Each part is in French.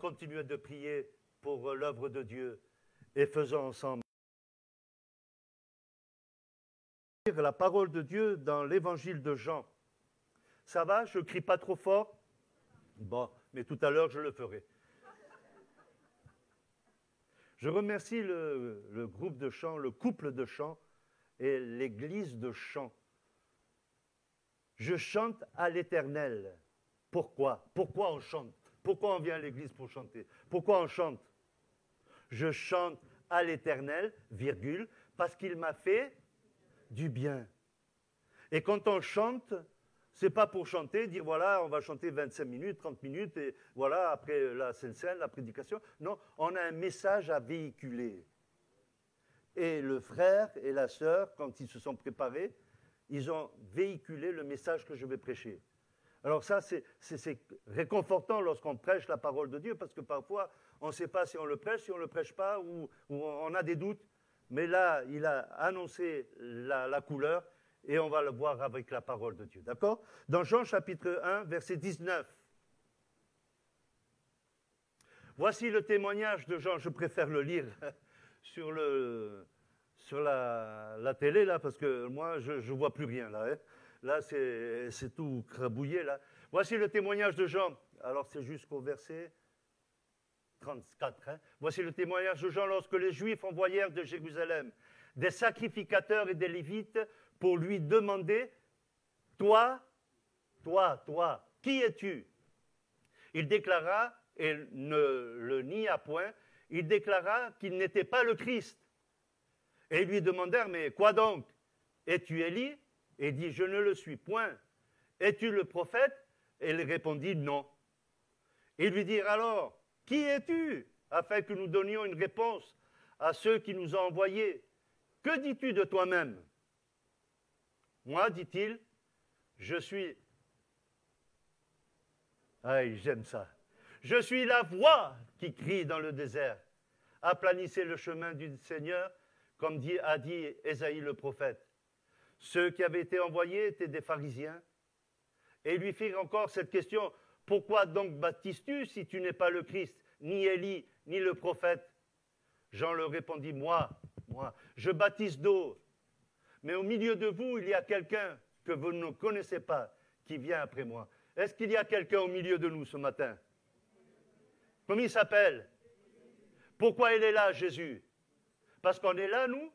continuer de prier pour l'œuvre de Dieu et faisons ensemble la parole de Dieu dans l'évangile de Jean. Ça va? Je ne crie pas trop fort? Bon, mais tout à l'heure, je le ferai. Je remercie le groupe de chant, le couple de chant et l'église de chant. Je chante à l'Éternel. Pourquoi? Pourquoi on chante? Pourquoi on vient à l'église pour chanter? Pourquoi on chante? Je chante à l'Éternel, virgule, parce qu'il m'a fait du bien. Et quand on chante, c'est pas pour chanter, dire voilà, on va chanter 25 minutes, 30 minutes, et voilà, après la Sainte-Seine, la prédication. Non, on a un message à véhiculer. Et le frère et la sœur, quand ils se sont préparés, ils ont véhiculé le message que je vais prêcher. Alors ça, c'est réconfortant lorsqu'on prêche la parole de Dieu, parce que parfois, on ne sait pas si on le prêche, si on ne le prêche pas, ou on a des doutes. Mais là, il a annoncé la couleur, et on va le voir avec la parole de Dieu. D'accord? Dans Jean chapitre 1, verset 19. Voici le témoignage de Jean. Je préfère le lire sur la télé, là, parce que moi, je ne vois plus rien, là. Hein. Là, c'est tout crabouillé, là. Voici le témoignage de Jean. Alors, c'est jusqu'au verset 34. Hein. Voici le témoignage de Jean lorsque les Juifs envoyèrent de Jérusalem des sacrificateurs et des Lévites pour lui demander « Toi, qui es-tu » Il déclara, et ne le nia point, il déclara qu'il n'était pas le Christ. Et ils lui demandèrent « Mais quoi donc? Es-tu Élie » Et il dit « Je ne le suis point. Es-tu le prophète » Et il répondit « Non. » Ils lui dirent alors « Qui es-tu » afin que nous donnions une réponse à ceux qui nous ont envoyés. « Que dis-tu de toi-même » Moi, dit-il, je suis... Ah, j'aime ça. Je suis la voix qui crie dans le désert. Aplanissez le chemin du Seigneur, comme a dit Ésaïe le prophète. Ceux qui avaient été envoyés étaient des pharisiens. Et ils lui firent encore cette question, pourquoi donc baptises-tu si tu n'es pas le Christ, ni Élie, ni le prophète? Jean leur répondit, moi, je baptise d'eau. Mais au milieu de vous, il y a quelqu'un que vous ne connaissez pas, qui vient après moi. Est-ce qu'il y a quelqu'un au milieu de nous ce matin? Comment il s'appelle? Pourquoi il est là, Jésus? Parce qu'on est là, nous?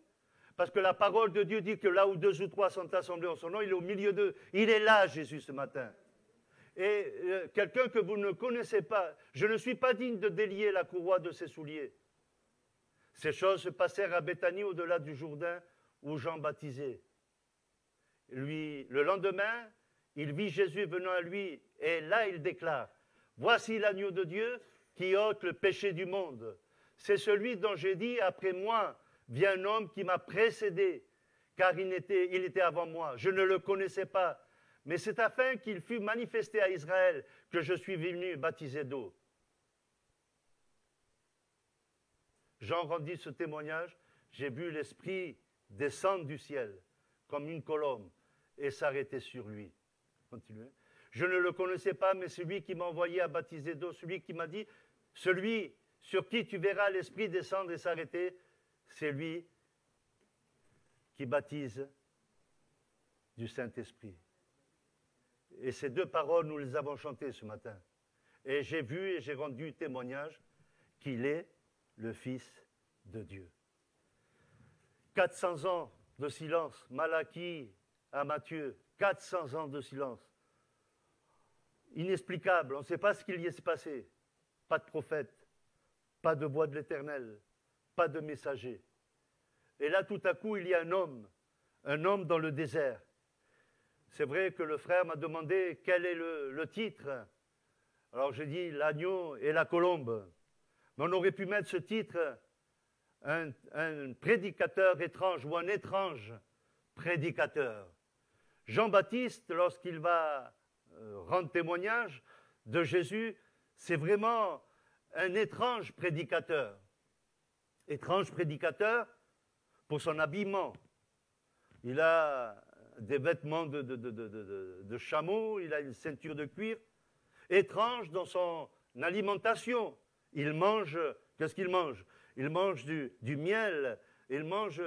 Parce que la parole de Dieu dit que là où 2 ou 3 sont assemblés en son nom, il est au milieu d'eux. Il est là, Jésus, ce matin. Et quelqu'un que vous ne connaissez pas, je ne suis pas digne de délier la courroie de ses souliers. Ces choses se passèrent à Béthanie, au-delà du Jourdain, où Jean baptisait. Lui, le lendemain, il vit Jésus venant à lui, et là il déclare, « Voici l'agneau de Dieu qui ôte le péché du monde. C'est celui dont j'ai dit, après moi, vient un homme qui m'a précédé, car il était avant moi. Je ne le connaissais pas, mais c'est afin qu'il fût manifesté à Israël que je suis venu baptiser d'eau. » Jean rendit ce témoignage, j'ai vu l'Esprit descendre du ciel comme une colombe et s'arrêter sur lui. Continuez. Je ne le connaissais pas, mais celui qui m'a envoyé à baptiser d'eau, celui qui m'a dit, celui sur qui tu verras l'Esprit descendre et s'arrêter, c'est lui qui baptise du Saint-Esprit. Et ces deux paroles, nous les avons chantées ce matin. Et j'ai vu et j'ai rendu témoignage qu'il est le Fils de Dieu. 400 ans de silence, Malachie à Matthieu, 400 ans de silence. Inexplicable, on ne sait pas ce qu'il y est passé. Pas de prophète, pas de voix de l'Éternel, pas de messager. Et là, tout à coup, il y a un homme dans le désert. C'est vrai que le frère m'a demandé quel est le titre. Alors j'ai dit l'agneau et la colombe. Mais on aurait pu mettre ce titre, un prédicateur étrange ou un étrange prédicateur. Jean-Baptiste, lorsqu'il va rendre témoignage de Jésus, c'est vraiment un étrange prédicateur. Étrange prédicateur pour son habillement. Il a des vêtements de chameau, il a une ceinture de cuir. Étrange dans son alimentation. ils mangent, qu'est-ce qu'ils mangent? Ils mangent du miel, ils mangent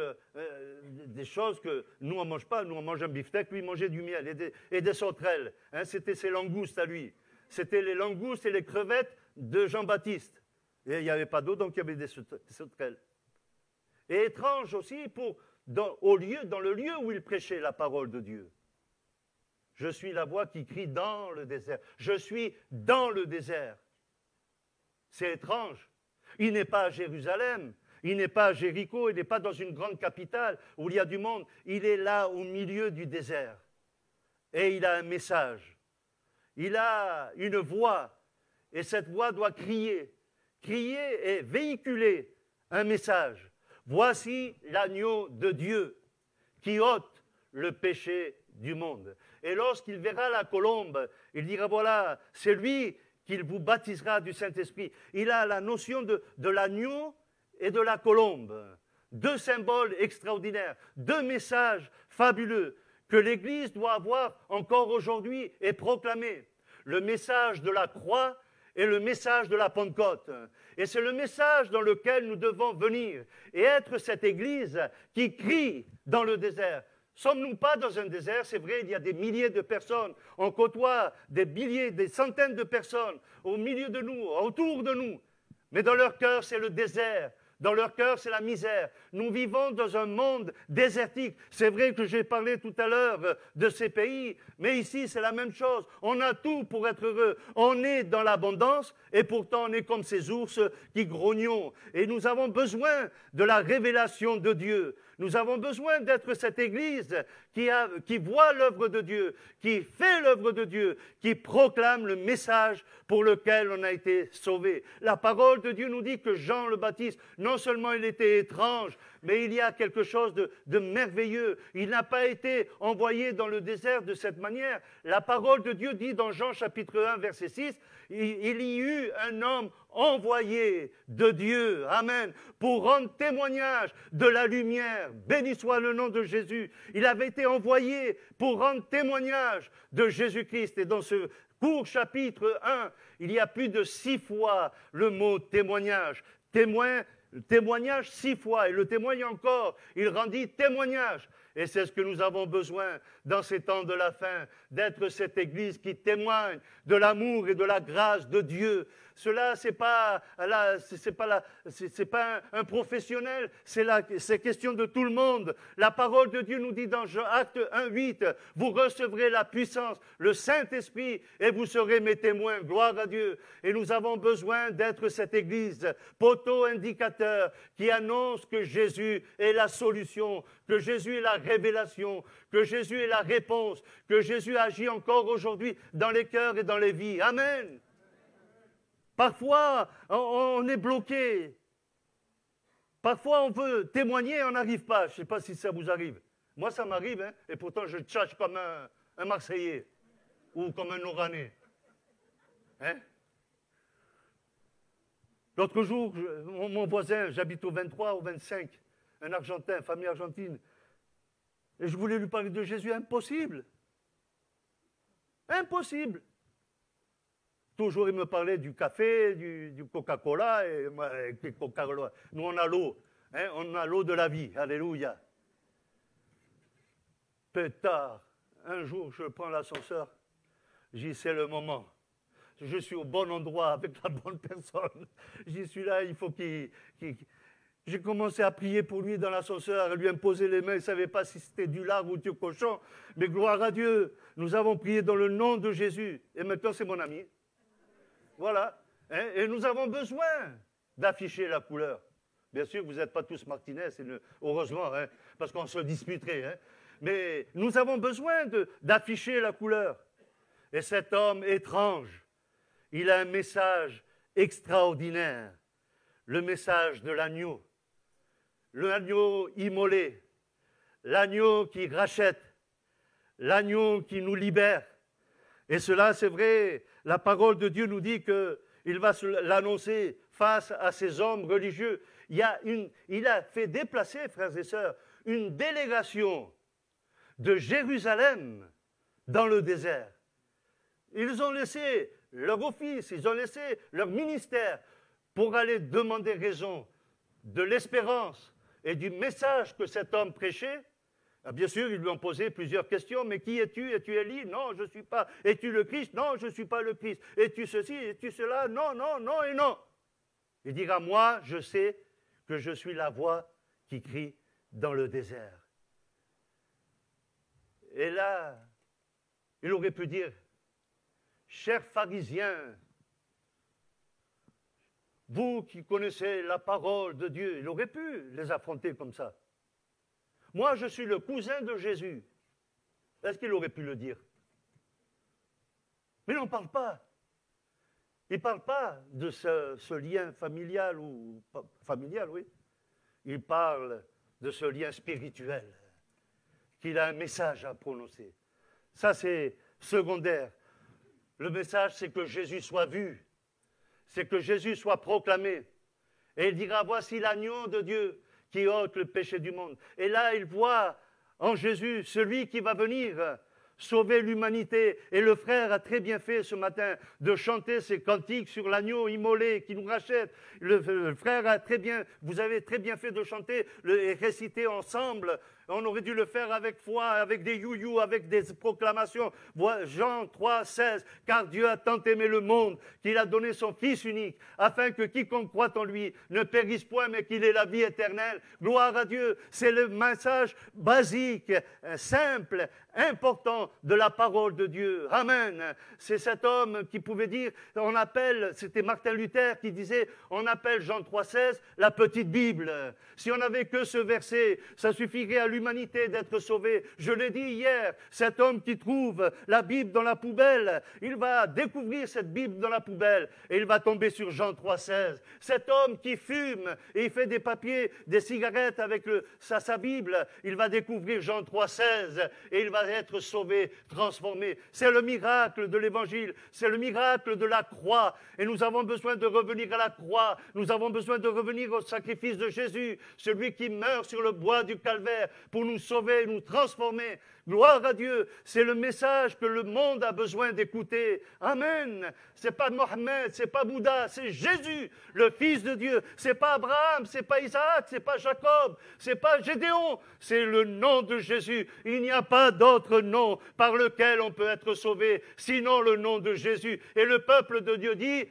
des choses que nous, on ne mange pas. Nous, on mange un beefsteak, lui, il mangeait du miel et des sauterelles. Hein, c'était ses langoustes à lui. C'était les langoustes et les crevettes de Jean-Baptiste. Et il n'y avait pas d'eau, donc il y avait des sauterelles. Et étrange aussi, dans le lieu où il prêchait la parole de Dieu. Je suis la voix qui crie dans le désert. Je suis dans le désert. C'est étrange. Il n'est pas à Jérusalem, il n'est pas à Jéricho, il n'est pas dans une grande capitale où il y a du monde. Il est là au milieu du désert. Et il a un message. Il a une voix. Et cette voix doit crier. Crier et véhiculer un message. Voici l'agneau de Dieu qui ôte le péché du monde. Et lorsqu'il verra la colombe, il dira, voilà, c'est lui qu'il vous baptisera du Saint-Esprit. Il a la notion de l'agneau et de la colombe. Deux symboles extraordinaires, deux messages fabuleux que l'Église doit avoir encore aujourd'hui et proclamer. Le message de la croix et le message de la Pentecôte. Et c'est le message dans lequel nous devons venir et être cette Église qui crie dans le désert. Sommes-nous pas dans un désert? C'est vrai, il y a des milliers de personnes. On côtoie des milliers, des centaines de personnes au milieu de nous, autour de nous. Mais dans leur cœur, c'est le désert. Dans leur cœur, c'est la misère. Nous vivons dans un monde désertique. C'est vrai que j'ai parlé tout à l'heure de ces pays, mais ici, c'est la même chose. On a tout pour être heureux. On est dans l'abondance et pourtant, on est comme ces ours qui grognons. Et nous avons besoin de la révélation de Dieu. Nous avons besoin d'être cette Église qui voit l'œuvre de Dieu, qui fait l'œuvre de Dieu, qui proclame le message pour lequel on a été sauvé. La parole de Dieu nous dit que Jean le Baptiste, non seulement il était étrange, mais il y a quelque chose de merveilleux. Il n'a pas été envoyé dans le désert de cette manière. La parole de Dieu dit dans Jean chapitre 1, verset 6, il y eut un homme envoyé de Dieu, amen, pour rendre témoignage de la lumière. Béni soit le nom de Jésus. Il avait été envoyé pour rendre témoignage de Jésus-Christ. Et dans ce court chapitre 1, il y a plus de 6 fois le mot témoignage. Témoignage 6 fois, et le témoigne encore, il rendit témoignage. Et c'est ce que nous avons besoin dans ces temps de la fin, d'être cette Église qui témoigne de l'amour et de la grâce de Dieu. Cela, c'est pas un professionnel, c'est question de tout le monde. La parole de Dieu nous dit dans Actes 1:8, vous recevrez la puissance, le Saint-Esprit, et vous serez mes témoins. Gloire à Dieu. Et nous avons besoin d'être cette Église, poteau indicateur, qui annonce que Jésus est la solution, que Jésus est la révélation, que Jésus est la réponse, que Jésus agit encore aujourd'hui dans les cœurs et dans les vies. Amen. Parfois, on est bloqué. Parfois, on veut témoigner et on n'arrive pas. Je ne sais pas si ça vous arrive. Moi, ça m'arrive, hein, et pourtant, je tchatche comme un Marseillais ou comme un Oranais. Hein? L'autre jour, mon voisin, j'habite au 23, au 25, un Argentin, famille argentine, et je voulais lui parler de Jésus. Impossible. Impossible. Toujours, il me parlait du café, du Coca-Cola, et moi, Coca-Cola. Nous, on a l'eau. Hein, on a l'eau de la vie. Alléluia. Pétard. Un jour, je prends l'ascenseur. J'y c'est le moment. Je suis au bon endroit avec la bonne personne. J'y suis là, il faut qu'il... J'ai commencé à prier pour lui dans l'ascenseur, à lui imposer les mains. Il ne savait pas si c'était du lard ou du cochon. Mais gloire à Dieu, nous avons prié dans le nom de Jésus. Et maintenant, c'est mon ami. Voilà. Hein? Et nous avons besoin d'afficher la couleur. Bien sûr, vous n'êtes pas tous Martinez, heureusement, hein, parce qu'on se disputerait. Hein. Mais nous avons besoin d'afficher la couleur. Et cet homme étrange, il a un message extraordinaire. Le message de l'agneau. L'agneau immolé. L'agneau qui rachète. L'agneau qui nous libère. Et cela, c'est vrai, la parole de Dieu nous dit qu'il va l'annoncer face à ces hommes religieux. Il a fait déplacer, frères et sœurs, une délégation de Jérusalem dans le désert. Ils ont laissé leur office, ils ont laissé leur ministère pour aller demander raison de l'espérance et du message que cet homme prêchait, bien sûr, ils lui ont posé plusieurs questions. Mais qui es-tu? Es-tu Élie? Non, je ne suis pas. Es-tu le Christ? Non, je ne suis pas le Christ. Es-tu ceci? Es-tu cela? Non, non, non et non. Il dira, moi, je sais que je suis la voix qui crie dans le désert. Et là, il aurait pu dire, chers pharisiens, vous qui connaissez la parole de Dieu, il aurait pu les affronter comme ça. Moi, je suis le cousin de Jésus. Est-ce qu'il aurait pu le dire? Mais il n'en parle pas. Il ne parle pas de ce lien familial, ou familial, oui. Il parle de ce lien spirituel, qu'il a un message à prononcer. Ça, c'est secondaire. Le message, c'est que Jésus soit vu, c'est que Jésus soit proclamé. Et il dira, voici l'agneau de Dieu qui ôte le péché du monde. Et là, il voit en Jésus celui qui va venir sauver l'humanité. Et le frère a très bien fait ce matin de chanter ces cantiques sur l'agneau immolé qui nous rachète. Le frère a très bien, vous avez très bien fait de chanter et réciter ensemble. On aurait dû le faire avec foi, avec des you-you, avec des proclamations. Jean 3, 16. Car Dieu a tant aimé le monde qu'il a donné son Fils unique, afin que quiconque croit en lui ne périsse point, mais qu'il ait la vie éternelle. Gloire à Dieu. C'est le message basique, simple, important de la parole de Dieu. Amen. C'est cet homme qui pouvait dire, on appelle, c'était Martin Luther qui disait, on appelle Jean 3, 16 la petite Bible. Si on n'avait que ce verset, ça suffirait à l'humanité d'être sauvée. Je l'ai dit hier, cet homme qui trouve la Bible dans la poubelle, il va découvrir cette Bible dans la poubelle et il va tomber sur Jean 3, 16. Cet homme qui fume et il fait des papiers, des cigarettes avec sa Bible, il va découvrir Jean 3, 16 et il va être sauvé, transformé. C'est le miracle de l'Évangile, c'est le miracle de la croix et nous avons besoin de revenir à la croix, nous avons besoin de revenir au sacrifice de Jésus, celui qui meurt sur le bois du calvaire pour nous sauver, nous transformer. Gloire à Dieu, c'est le message que le monde a besoin d'écouter. Amen. C'est pas Mohammed, c'est pas Bouddha, c'est Jésus, le Fils de Dieu. C'est pas Abraham, c'est pas Isaac, c'est pas Jacob, c'est pas Gédéon, c'est le nom de Jésus. Il n'y a pas d'autre nom par lequel on peut être sauvé, sinon le nom de Jésus. Et le peuple de Dieu dit,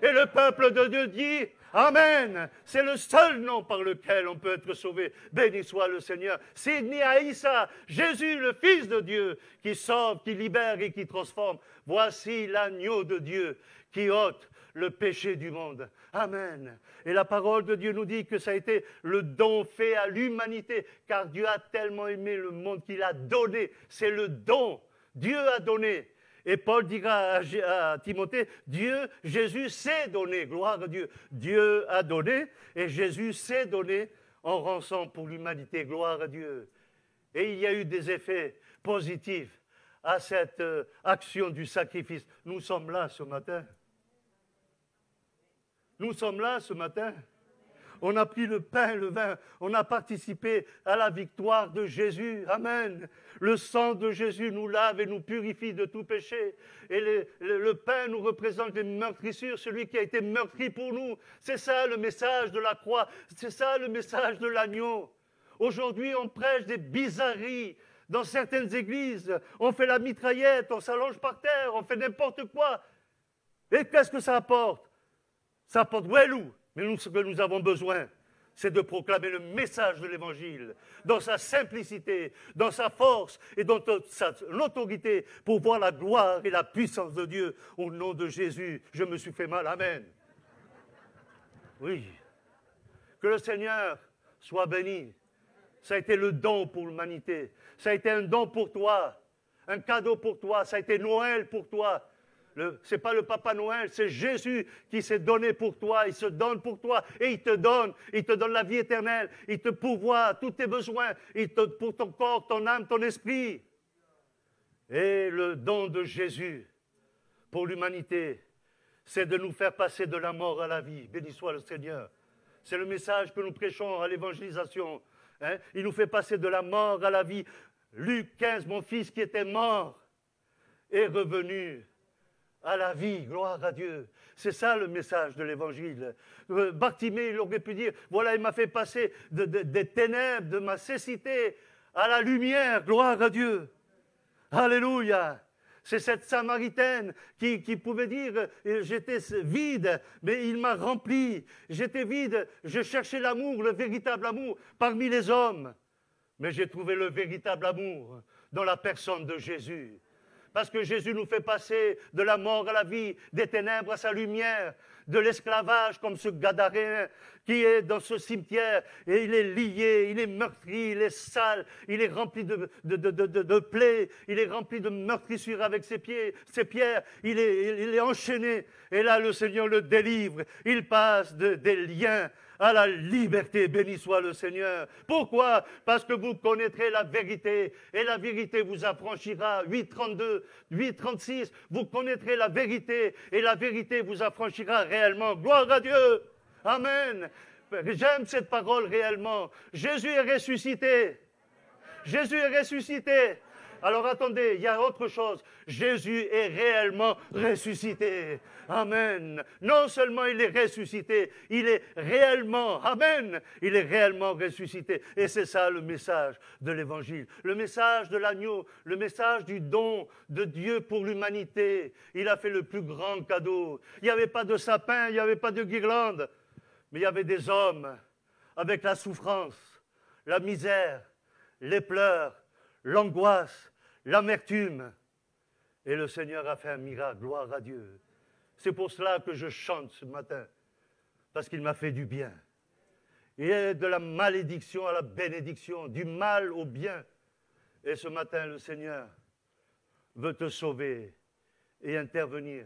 et le peuple de Dieu dit, Amen. C'est le seul nom par lequel on peut être sauvé. Béni soit le Seigneur. Sidni Aïssa, Jésus, le Fils de Dieu, qui sauve, qui libère et qui transforme. Voici l'agneau de Dieu qui ôte le péché du monde. Amen. Et la parole de Dieu nous dit que ça a été le don fait à l'humanité, car Dieu a tellement aimé le monde qu'il a donné. C'est le don. Dieu a donné. Et Paul dira à Timothée, Jésus s'est donné, gloire à Dieu. Dieu a donné et Jésus s'est donné en rançon pour l'humanité, gloire à Dieu. Et il y a eu des effets positifs à cette action du sacrifice. Nous sommes là ce matin. Nous sommes là ce matin. On a pris le pain, le vin, on a participé à la victoire de Jésus. Amen. Le sang de Jésus nous lave et nous purifie de tout péché. Et le pain nous représente les meurtrissures, celui qui a été meurtri pour nous. C'est ça le message de la croix, c'est ça le message de l'agneau. Aujourd'hui, on prêche des bizarreries. Dans certaines églises, on fait la mitraillette, on s'allonge par terre, on fait n'importe quoi. Et qu'est-ce que ça apporte? Ça apporte Wellou. Mais ce que nous avons besoin, c'est de proclamer le message de l'Évangile dans sa simplicité, dans sa force et dans sa autorité pour voir la gloire et la puissance de Dieu. Au nom de Jésus, je me suis fait mal. Amen. Oui. Que le Seigneur soit béni. Ça a été le don pour l'humanité. Ça a été un don pour toi, un cadeau pour toi. Ça a été Noël pour toi. Ce n'est pas le Papa Noël, c'est Jésus qui s'est donné pour toi, il se donne pour toi et il te donne la vie éternelle, il te pourvoit tous tes besoins, pour ton corps, ton âme, ton esprit. Et le don de Jésus pour l'humanité, c'est de nous faire passer de la mort à la vie. Béni soit le Seigneur. C'est le message que nous prêchons à l'évangélisation. Hein? Il nous fait passer de la mort à la vie. Luc 15, mon fils qui était mort est revenu à la vie, gloire à Dieu. C'est ça le message de l'Évangile. Bartimée, il aurait pu dire, voilà, il m'a fait passer des ténèbres, de ma cécité, à la lumière, gloire à Dieu. Alléluia. C'est cette Samaritaine qui pouvait dire, j'étais vide, mais il m'a rempli. J'étais vide, je cherchais l'amour, le véritable amour, parmi les hommes. Mais j'ai trouvé le véritable amour dans la personne de Jésus. Parce que Jésus nous fait passer de la mort à la vie, des ténèbres à sa lumière, de l'esclavage comme ce Gadaréen qui est dans ce cimetière et il est lié, il est meurtri, il est sale, il est rempli de plaies, il est rempli de meurtrissures avec ses pierres, il est enchaîné. Et là, le Seigneur le délivre, il passe des liens à la liberté, béni soit le Seigneur. Pourquoi? Parce que vous connaîtrez la vérité, et la vérité vous affranchira. 8.32, 8.36, vous connaîtrez la vérité, et la vérité vous affranchira réellement. Gloire à Dieu. Amen. J'aime cette parole réellement. Jésus est ressuscité. Jésus est ressuscité. Alors attendez, il y a autre chose. Jésus est réellement ressuscité. Amen. Non seulement il est ressuscité, il est réellement, amen, il est réellement ressuscité. Et c'est ça le message de l'Évangile. Le message de l'agneau, le message du don de Dieu pour l'humanité. Il a fait le plus grand cadeau. Il n'y avait pas de sapin, il n'y avait pas de guirlande, mais il y avait des hommes avec la souffrance, la misère, les pleurs, l'angoisse, l'amertume. Et le Seigneur a fait un miracle, gloire à Dieu. C'est pour cela que je chante ce matin, parce qu'il m'a fait du bien. Il est de la malédiction à la bénédiction, du mal au bien. Et ce matin, le Seigneur veut te sauver et intervenir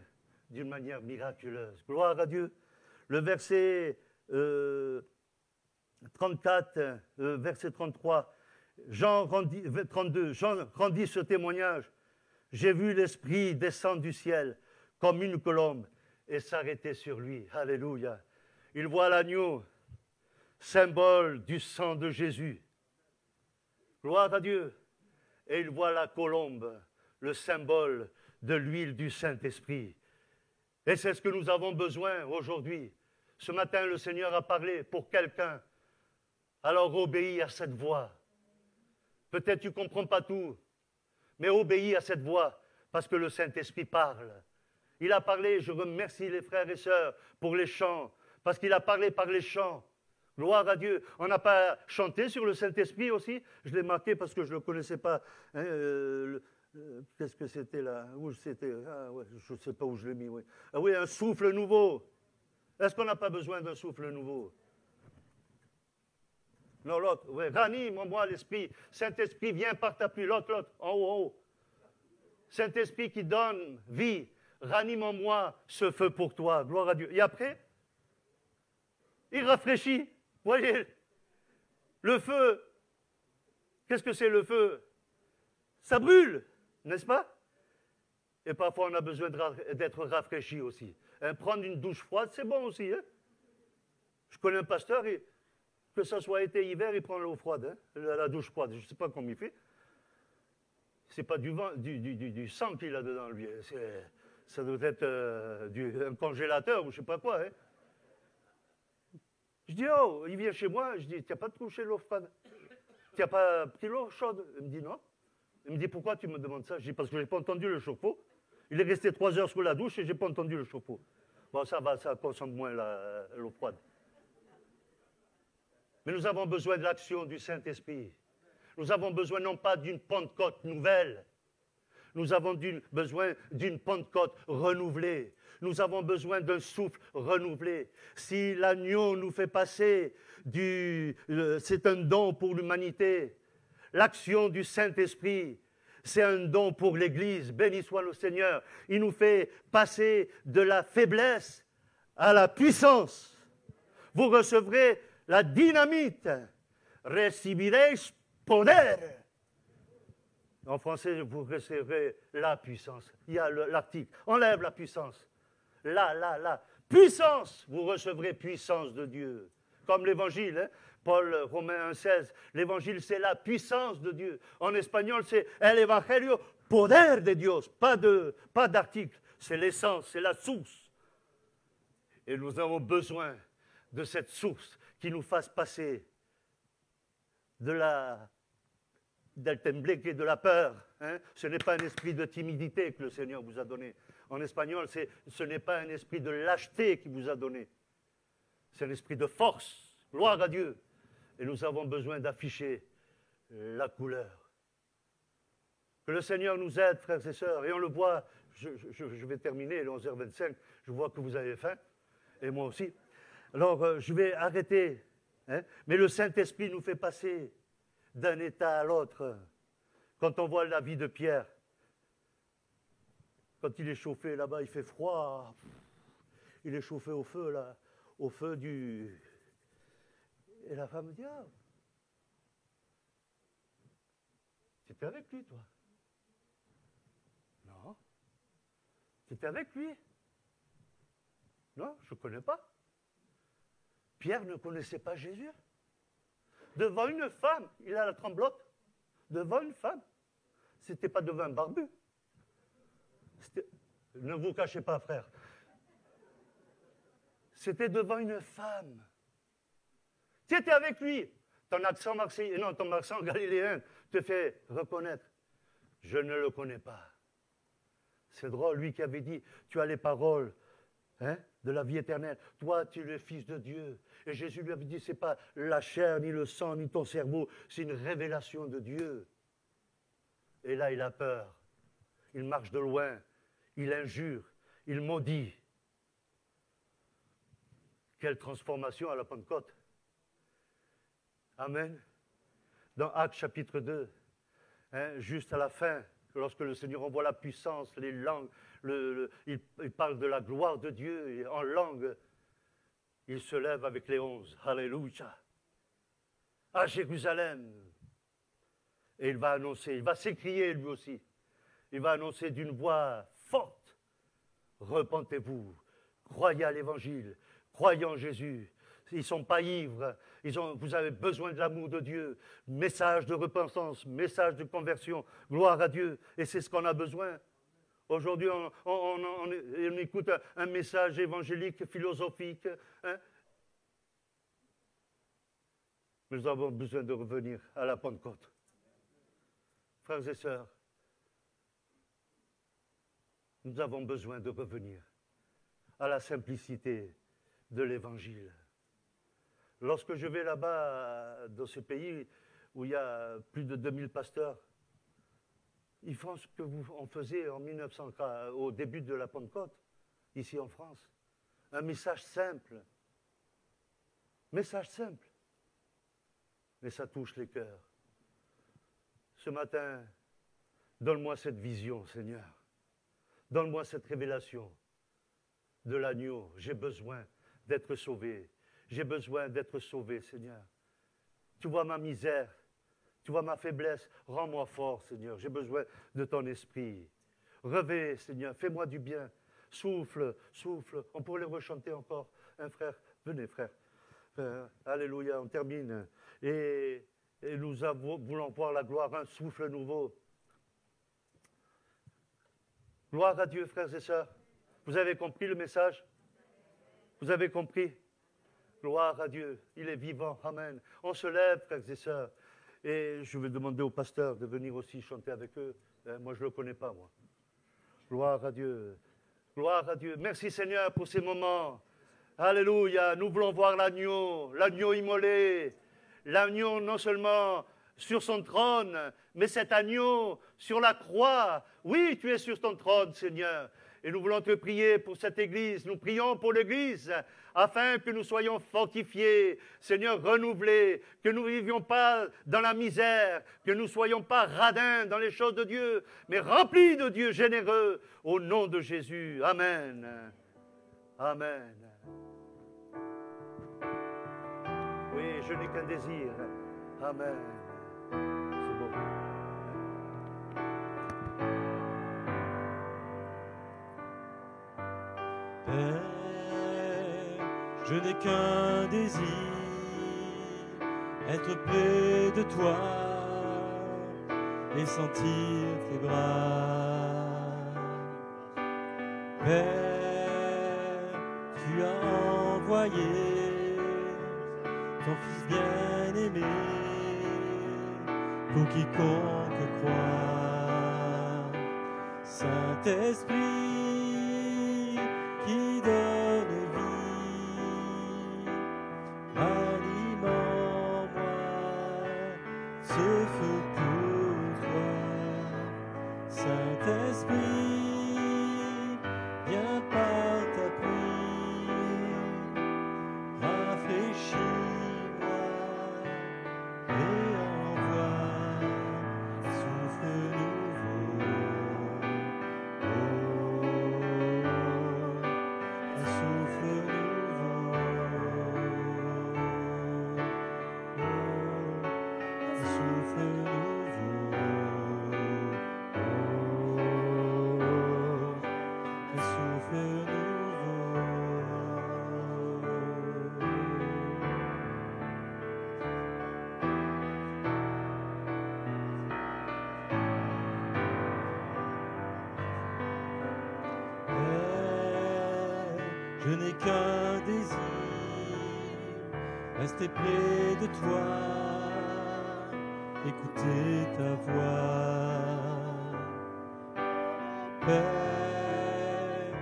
d'une manière miraculeuse. Gloire à Dieu. Le verset 34, verset 33, Jean rendit, 32, Jean rendit ce témoignage. J'ai vu l'Esprit descendre du ciel comme une colombe et s'arrêter sur lui. Alléluia. Il voit l'agneau, symbole du sang de Jésus. Gloire à Dieu. Et il voit la colombe, le symbole de l'huile du Saint-Esprit. Et c'est ce que nous avons besoin aujourd'hui. Ce matin, le Seigneur a parlé pour quelqu'un. Alors obéis à cette voix. Peut-être tu ne comprends pas tout, mais obéis à cette voix parce que le Saint-Esprit parle. Il a parlé, je remercie les frères et sœurs pour les chants, parce qu'il a parlé par les chants. Gloire à Dieu. On n'a pas chanté sur le Saint-Esprit aussi? Je l'ai marqué parce que je ne le connaissais pas. Hein, qu'est-ce que c'était là? Où c'était? Ah, ouais, je ne sais pas où je l'ai mis. Oui. Ah oui, un souffle nouveau. Est-ce qu'on n'a pas besoin d'un souffle nouveau? Non, l'autre. Oui, ranime-moi l'Esprit. Saint-Esprit, viens par ta pluie. L'autre, en haut, en haut. Saint-Esprit qui donne vie. Ranime en moi ce feu pour toi. Gloire à Dieu. Et après, il rafraîchit. Voyez, le feu. Qu'est-ce que c'est le feu? Ça brûle, n'est-ce pas? Et parfois, on a besoin d'être rafraîchi aussi. Hein, prendre une douche froide, c'est bon aussi. Hein? Je connais un pasteur, que ce soit été, hiver, il prend l'eau froide, hein, la douche froide. Je ne sais pas comment il fait. Ce n'est pas du sang qu'il a dedans, lui. Ça doit être un congélateur ou je ne sais pas quoi. Hein. Je dis, oh, il vient chez moi. Je dis, tu n'as pas touché l'eau froide? Tu n'as pas pris l'eau chaude? Il me dit, non. Il me dit, pourquoi tu me demandes ça? Je dis, parce que je n'ai pas entendu le chauffe-eau. Il est resté 3 heures sous la douche et je n'ai pas entendu le chauffe-eau. Bon, ça va, ça consomme moins l'eau froide. Mais nous avons besoin de l'action du Saint-Esprit. Nous avons besoin non pas d'une Pentecôte nouvelle. Nous avons besoin d'une Pentecôte renouvelée. Nous avons besoin d'un souffle renouvelé. Si l'agneau nous fait passer c'est un don pour l'humanité. L'action du Saint-Esprit, c'est un don pour l'Église. Béni soit le Seigneur. Il nous fait passer de la faiblesse à la puissance. Vous recevrez la dynamite. Recibiréis poder. En français, vous recevrez la puissance. Il y a l'article. Enlève la puissance. La. Puissance. Vous recevrez puissance de Dieu. Comme l'Évangile, hein? Paul, Romains 1,16. L'Évangile, c'est la puissance de Dieu. En espagnol, c'est el evangelio, poder de Dios. Pas d'article. c'est l'essence, c'est la source. Et nous avons besoin de cette source qui nous fasse passer de d'Altemblek et de la peur. Hein? Ce n'est pas un esprit de timidité que le Seigneur vous a donné. En espagnol, ce n'est pas un esprit de lâcheté qu'il vous a donné. C'est un esprit de force. Gloire à Dieu. Et nous avons besoin d'afficher la couleur. Que le Seigneur nous aide, frères et sœurs. Et on le voit, je vais terminer, il est 11h25, je vois que vous avez faim, et moi aussi. Alors, je vais arrêter. Hein? Mais le Saint-Esprit nous fait passer d'un état à l'autre. Quand on voit la vie de Pierre, quand il est chauffé là-bas, il fait froid. Il est chauffé au feu, là, au feu du... Et la femme dit, ah, tu étais avec lui, toi? Non. Tu étais avec lui? Non, je ne connais pas. Pierre ne connaissait pas Jésus. Devant une femme, il a la tremblote. Devant une femme. Ce n'était pas devant un barbu. Ne vous cachez pas, frère. C'était devant une femme. Tu étais avec lui. Ton accent marseillais, non, ton accent galiléen te fait reconnaître. Je ne le connais pas. C'est drôle, lui qui avait dit, tu as les paroles de la vie éternelle. Toi, tu es le Fils de Dieu. Et Jésus lui avait dit, ce n'est pas la chair, ni le sang, ni ton cerveau, c'est une révélation de Dieu. Et là, il a peur. Il marche de loin. Il injure. Il maudit. Quelle transformation à la Pentecôte. Amen. Dans Actes chapitre 2, juste à la fin, lorsque le Seigneur envoie la puissance, les langues, il parle de la gloire de Dieu et en langue, il se lève avec les 11. Alléluia. À Jérusalem. Et il va annoncer, il va s'écrier lui aussi. Il va annoncer d'une voix forte. Repentez-vous, croyez à l'Évangile, croyez en Jésus. Ils ne sont pas ivres, vous avez besoin de l'amour de Dieu. Message de repentance, message de conversion, gloire à Dieu. Et c'est ce qu'on a besoin. Aujourd'hui, on écoute un message évangélique, philosophique. Hein? Nous avons besoin de revenir à la Pentecôte. Frères et sœurs, nous avons besoin de revenir à la simplicité de l'Évangile. Lorsque je vais là-bas, dans ce pays où il y a plus de 2000 pasteurs, ils font ce que on faisait en 1900, au début de la Pentecôte, ici en France. Un message simple. Message simple. Mais ça touche les cœurs. Ce matin, donne-moi cette vision, Seigneur. Donne-moi cette révélation de l'agneau. J'ai besoin d'être sauvé. J'ai besoin d'être sauvé, Seigneur. Tu vois ma misère, tu vois ma faiblesse. Rends-moi fort, Seigneur. J'ai besoin de ton esprit. Revais, Seigneur, fais-moi du bien. Souffle, souffle. On pourrait le rechanter encore. Un frère, venez, frère. Alléluia, on termine. Et nous voulons voir la gloire, un souffle nouveau. Gloire à Dieu, frères et sœurs. Vous avez compris le message? Vous avez compris? Gloire à Dieu, il est vivant, amen. On se lève, frères et sœurs, et je vais demander au pasteur de venir aussi chanter avec eux. Moi, je ne le connais pas, moi. Gloire à Dieu, gloire à Dieu. Merci Seigneur pour ces moments. Alléluia, nous voulons voir l'agneau immolé, l'agneau non seulement sur son trône, mais cet agneau sur la croix. Oui, tu es sur ton trône, Seigneur. Et nous voulons te prier pour cette Église. Nous prions pour l'Église afin que nous soyons fortifiés, Seigneur, renouvelés, que nous ne vivions pas dans la misère, que nous ne soyons pas radins dans les choses de Dieu, mais remplis de Dieu généreux, au nom de Jésus. Amen. Amen. Oui, je n'ai qu'un désir. Amen. C'est beau. Père, je n'ai qu'un désir, être près de toi et sentir tes bras. Père, tu as envoyé ton Fils bien-aimé pour quiconque croit. Saint-Esprit qui donne vie, alimente-moi, ce feu pour toi. Saint-Esprit, viens par ta pluie, rafraîchis-moi et envoie un souffle nouveau. Un souffle nouveau. Un souffle nouveau. Un souffle Père, je n'ai qu'un désir, rester près de toi, écouter ta voix. Père,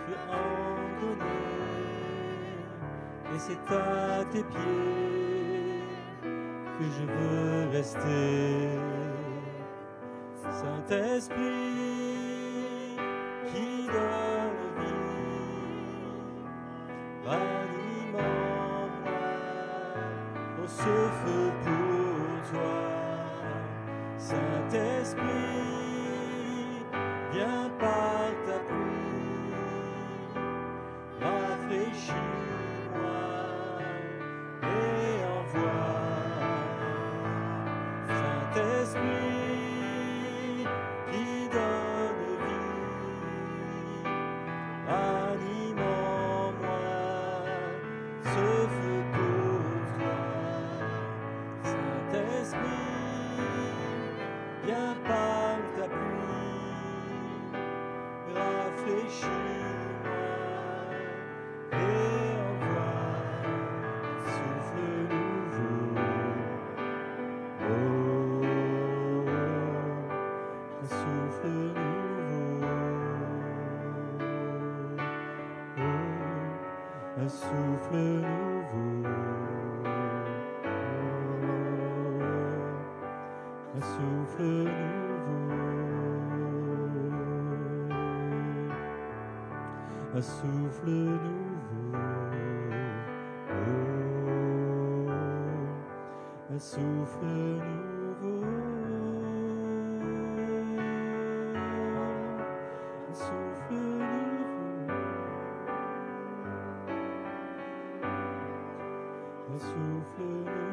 tu as ordonné, et c'est à tes pieds que je veux rester. Saint-Esprit qui donne vie, ranimente-moi, oh, ce feu pour toi. Saint-Esprit, viens par ta pluie, rafraîchis-moi et envoie. Saint-Esprit qui donne vie, anime-moi, ce feu pour toi. Saint-Esprit, viens par ta pluie, rafraîchis-moi et envoie un souffle nouveau. Oh, un souffle nouveau. Oh, un souffle nouveau. Un souffle nouveau. Un souffle nouveau. Oh, un souffle nouveau. Un souffle nouveau. Un souffle nouveau.